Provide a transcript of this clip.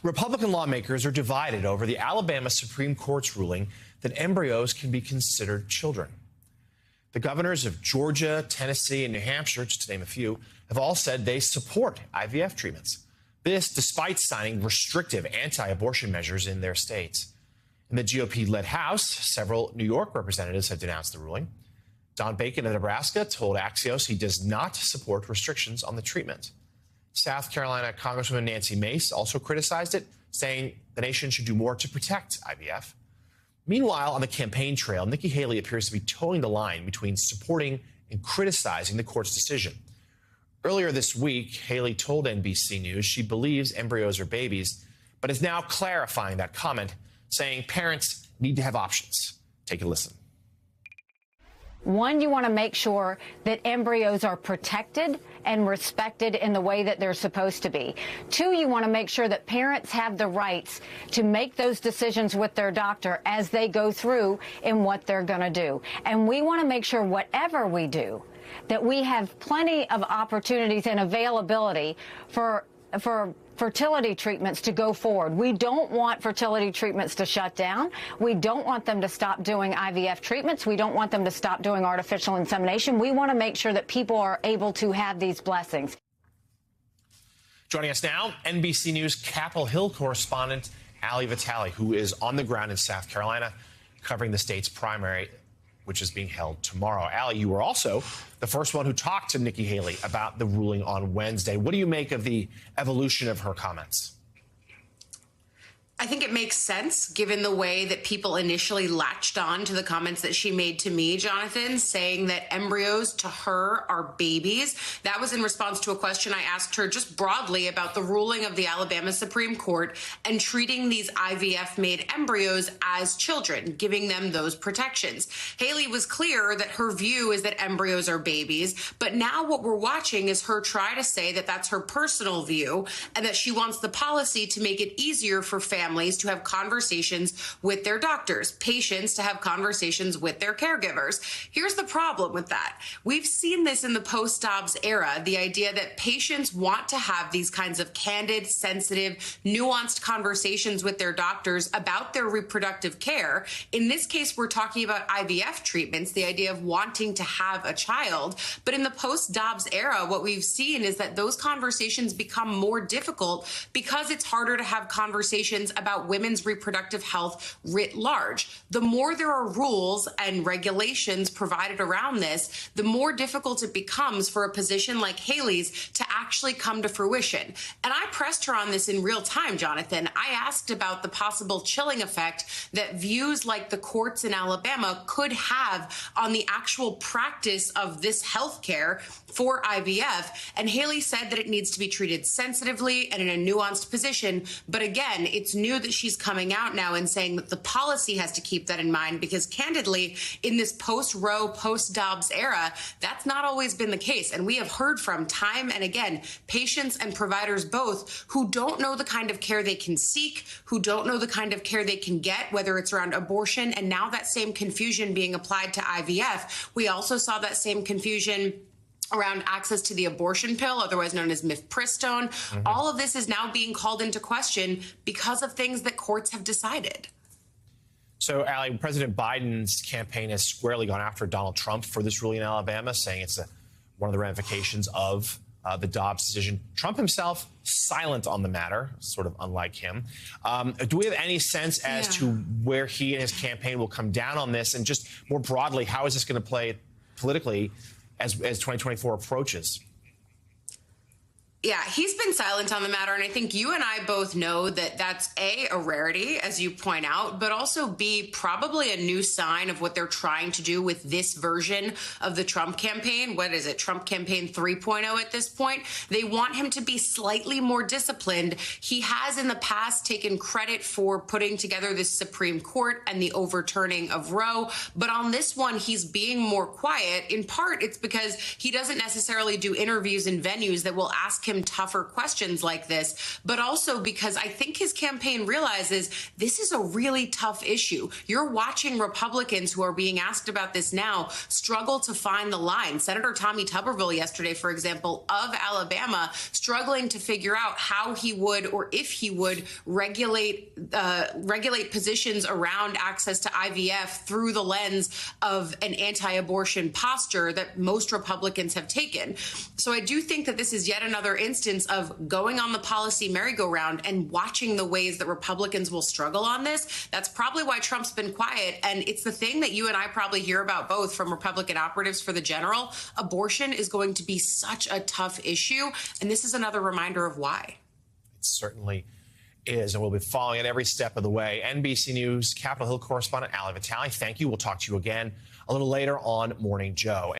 Republican lawmakers are divided over the Alabama Supreme Court's ruling that embryos can be considered children. The governors of Georgia, Tennessee, and New Hampshire, just to name a few, have all said they support IVF treatments. This despite signing restrictive anti-abortion measures in their states. In the GOP-led House, several New York representatives have denounced the ruling. Don Bacon of Nebraska told Axios he does not support restrictions on the treatment. South Carolina Congresswoman Nancy Mace also criticized it, saying the nation should do more to protect IVF. Meanwhile, on the campaign trail, Nikki Haley appears to be towing the line between supporting and criticizing the court's decision. Earlier this week, Haley told NBC News she believes embryos are babies, but is now clarifying that comment, saying parents need to have options. Take a listen. One, you want to make sure that embryos are protected and respected in the way that they're supposed to be. Two, you want to make sure that parents have the rights to make those decisions with their doctor as they go through in what they're going to do. And we want to make sure whatever we do, that we have plenty of opportunities and availability for fertility treatments to go forward. We don't want fertility treatments to shut down. We don't want them to stop doing IVF treatments. We don't want them to stop doing artificial insemination. We want to make sure that people are able to have these blessings. Joining us now, NBC News Capitol Hill correspondent Ali Vitale, who is on the ground in South Carolina covering the state's primary, which is being held tomorrow. Ali, you were also the first one who talked to Nikki Haley about the ruling on Wednesday. What do you make of the evolution of her comments? I think it makes sense, given the way that people initially latched on to the comments that she made to me, Jonathan, saying that embryos to her are babies. That was in response to a question I asked her just broadly about the ruling of the Alabama Supreme Court and treating these IVF-made embryos as children, giving them those protections. Haley was clear that her view is that embryos are babies, but now what we're watching is her try to say that that's her personal view and that she wants the policy to make it easier for families to have conversations with their doctors, patients to have conversations with their caregivers. Here's the problem with that. We've seen this in the post-Dobbs era, the idea that patients want to have these kinds of candid, sensitive, nuanced conversations with their doctors about their reproductive care. In this case, we're talking about IVF treatments, the idea of wanting to have a child. But in the post-Dobbs era, what we've seen is that those conversations become more difficult because it's harder to have conversations about women's reproductive health writ large. The more there are rules and regulations provided around this, the more difficult it becomes for a position like Haley's to actually come to fruition. And I pressed her on this in real time, Jonathan. I asked about the possible chilling effect that views like the courts in Alabama could have on the actual practice of this health care for IVF. And Haley said that it needs to be treated sensitively and in a nuanced position. But again, it's new that she's coming out now and saying that the policy has to keep that in mind, because candidly, in this post-Roe, post-Dobbs era, that's not always been the case. And we have heard from time and again, patients and providers both who don't know the kind of care they can seek, who don't know the kind of care they can get, whether it's around abortion, and now that same confusion being applied to IVF. We also saw that same confusion around access to the abortion pill, otherwise known as mifepristone. All of this is now being called into question because of things that courts have decided. So, Ali, President Biden's campaign has squarely gone after Donald Trump for this ruling in Alabama, saying it's one of the ramifications of the Dobbs decision. Trump himself silent on the matter, sort of unlike him. Do we have any sense as to where he and his campaign will come down on this? And just more broadly, how is this going to play politically as 2024 approaches? Yeah, he's been silent on the matter, and I think you and I both know that that's A, a rarity, as you point out, but also B, probably a new sign of what they're trying to do with this version of the Trump campaign. What is it, Trump campaign 3.0 at this point? They want him to be slightly more disciplined. He has in the past taken credit for putting together this Supreme Court and the overturning of Roe, but on this one, he's being more quiet. In part, it's because he doesn't necessarily do interviews in venues that will ask him tougher questions like this, but also because I think his campaign realizes this is a really tough issue. You're watching Republicans who are being asked about this now struggle to find the line. Senator Tommy Tuberville yesterday, for example, of Alabama, struggling to figure out how he would, or if he would, regulate positions around access to IVF through the lens of an anti-abortion posture that most Republicans have taken. So I do think that this is yet another instance of going on the policy merry-go-round and watching the ways that Republicans will struggle on this. That's probably why Trump's been quiet. And it's the thing that you and I probably hear about both from Republican operatives for the general. Abortion is going to be such a tough issue. And this is another reminder of why. It certainly is, and we'll be following it every step of the way. NBC News Capitol Hill correspondent Ali Vitale, thank you. We'll talk to you again a little later on Morning Joe.